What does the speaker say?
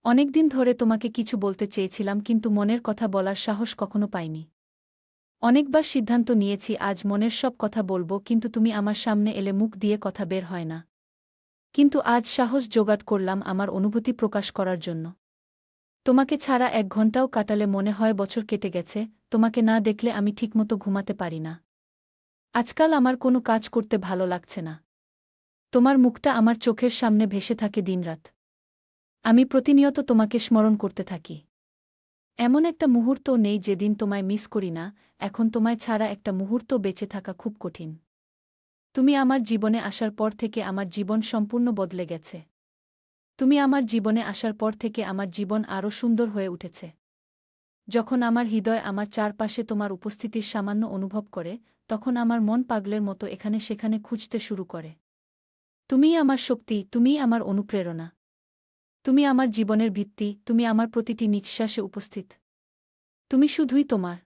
অনেকদিন ধরে তোমাকে কিছু বলতে চেয়েছিলাম কিন্তু মনের কথা বলার সাহস কখনো পাইনি। অনেকবার সিদ্ধান্ত নিয়েছি আজ মনের সব কথা বলবো কিন্তু তুমি আমার সামনে এলে মুখ দিয়ে কথা বের হয় না। কিন্তু আজ সাহস জোগাড় করলাম আমার অনুভূতি প্রকাশ করার জন্য। তোমাকে ছাড়া 1 ঘণ্টাও কাটালে মনে হয় বছর কেটে গেছে, তোমাকে না দেখলে আমি ঠিকমতো ঘুমাতে পারি না। আজকাল আমার কোনো কাজ করতে ভালো লাগছে না। তোমার মুখটা আমার চোখের সামনে ভেসে থাকে দিনরাত। আমি প্রতিনিয়ত তোমাকে স্মরণ করতে থাকি। এমন একটা মুহূর্তও নেই যেদিন তোমায় মিস করি না। এখন তোমায় ছাড়া একটা মুহূর্ত বেঁচে থাকা খুব কঠিন। তুমি আমার জীবনে আসার পর থেকে আমার জীবন সম্পূর্ণ বদলে গেছে। তুমি আমার জীবনে আসার পর থেকে আমার জীবন আরও সুন্দর হয়ে উঠেছে। যখন আমার হৃদয় আমার চারপাশে তোমার উপস্থিতির সামান্য অনুভব করে, তখন আমার মন পাগলের মতো এখানে সেখানে খুঁজতে শুরু করে। তুমিই আমার শক্তি, তুমিই আমার অনুপ্রেরণা। তুমি আমার জীবনের ভিত্তি, তুমি আমার প্রতিটি নিঃশ্বাসে উপস্থিত। তুমি শুধুই তোমার।